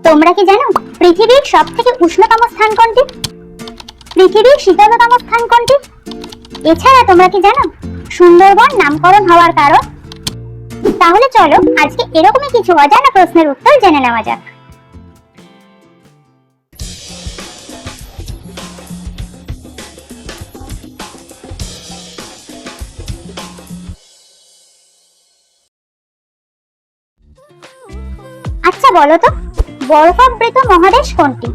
তোমরা কি জানো পৃথিবীর সবথেকে উষ্ণতম স্থান কোনটি? পৃথিবীর শীতলতম স্থান কোনটি? এছাড়া তোমরা কি জানো সুন্দরবন নামকরণ হওয়ার কারণ? তাহলে চলো আজকে এরকমই কিছু অজানা প্রশ্নের উত্তর জেনে নেওয়া যাক। আচ্ছা বলো তো, বরফাবৃত মহাদেশ কোনটি?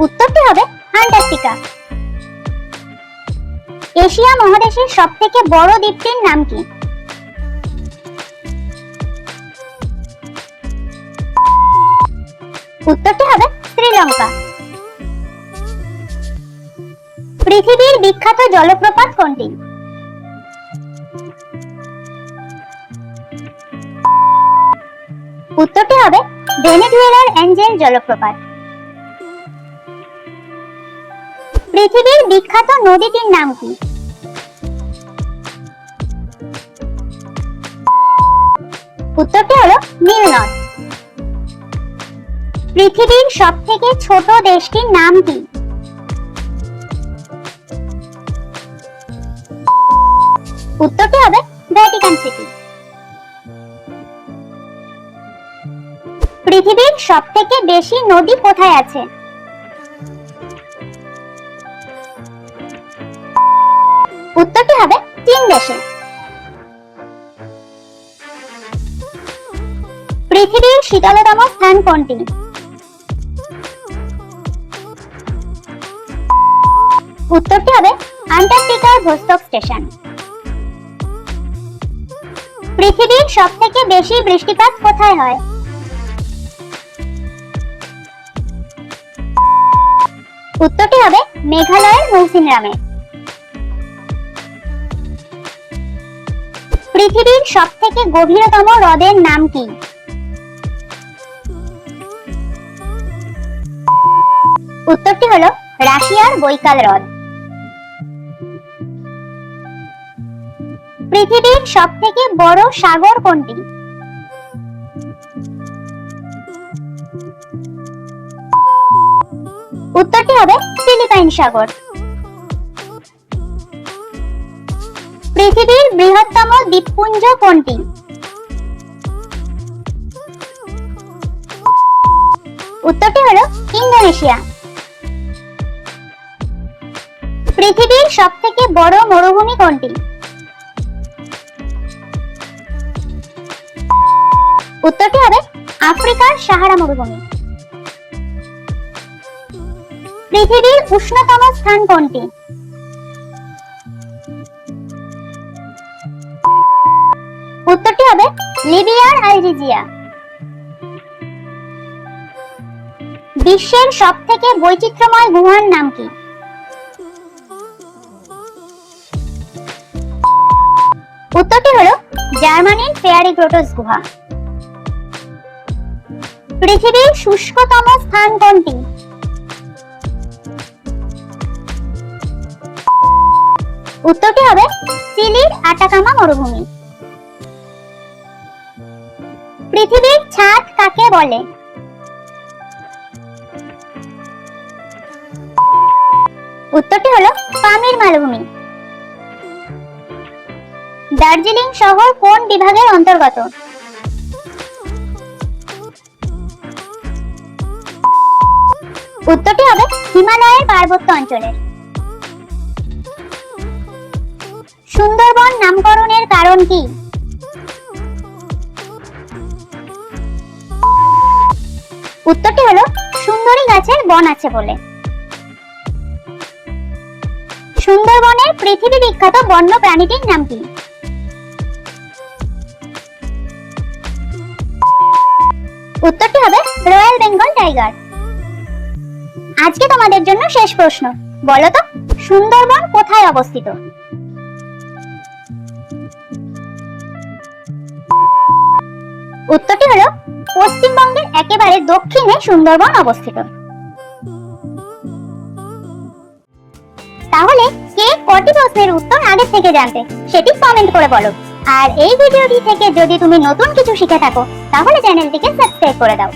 উত্তরটি হবে অ্যান্টার্কটিকা। এশিয়া মহাদেশের সবথেকে বড় দ্বীপটির নাম কি? উত্তরটি হবে শ্রীলঙ্কা। পৃথিবীর বিখ্যাত জলপ্রপাত কোনটি? উত্তরটি হবে ভেনেজুয়েলার অ্যাঞ্জেল জলপ্রপাত। পৃথিবীর বিখ্যাত নদীটির নাম কি? উত্তরটি হলো নীল নদ। পৃথিবীর সবথেকে ছোট দেশটির নাম কি? উত্তরটি হবে ভ্যাটিকান সিটি। পৃথিবীর সবথেকে বেশি নদী কোথায় আছে? উত্তরটি হবে চীন দেশে। পৃথিবীর শীতলতম স্থান কোনটি? উত্তরটি হবে অ্যান্টার্কটিকার ভোস্টক স্টেশন। পৃথিবীর সবথেকে বেশি বৃষ্টিপাত কোথায় হয়? উত্তরটি হবে মেঘালয়ের মৌসিনরামে। পৃথিবীর সবথেকে গভীরতম হ্রদের নাম কি? উত্তরটি হলো রাশিয়ার বৈকাল হ্রদ। পৃথিবীর সবথেকে বড় সাগর কোনটি? উত্তরটি হবে ফিলিপাইন সাগর। পৃথিবীর বৃহত্তম দ্বীপপুঞ্জ কোনটি? উত্তরটি হলো ইন্দোনেশিয়া। পৃথিবীর সবথেকে বড় মরুভূমি কোনটি? উত্তরটি হবে আফ্রিকার সাহারা মরুভূমি। পৃথিবীর উষ্ণতম স্থান কোনটি? উত্তরটি হবে লিবিয়ার আলজেজিয়া। বিশ্বের সবথেকে বৈচিত্র্যময় গুহার নাম কি? উত্তরটি হলো জার্মানির ফেয়ারি গ্রোটস গুহা। পৃথিবীর শুষ্কতম স্থান কোনটি? উত্তরটি হবে চিলির আটাকামা মরুভূমি। পৃথিবীর ছাদ কাকে বলে? উত্তরটি হলো পামির মালভূমি। দার্জিলিং শহর কোন বিভাগের অন্তর্গত? উত্তরটি হবে হিমালয়ের পার্বত্য অঞ্চলের। সুন্দরবন নামকরণের কারণ কি? উত্তরটি হলো সুন্দরী গাছের বন আছে বলে। সুন্দরবনের পৃথিবী বিখ্যাত বন্য প্রাণীটির নাম কি? উত্তরটি হবে রয়্যাল বেঙ্গল টাইগার। আজকে তোমাদের জন্য শেষ প্রশ্ন, বলো তো সুন্দরবন কোথায় অবস্থিত? উত্তরটি হলো পশ্চিমবঙ্গের একেবারে দক্ষিণে সুন্দরবন অবস্থিত। তাহলে কে কটি প্রশ্নের উত্তর আগে থেকে জানতে সেটি কমেন্ট করে বলো। আর এই ভিডিওটি থেকে যদি তুমি নতুন কিছু শিখে থাকো তাহলে চ্যানেলটিকে সাবস্ক্রাইব করে দাও।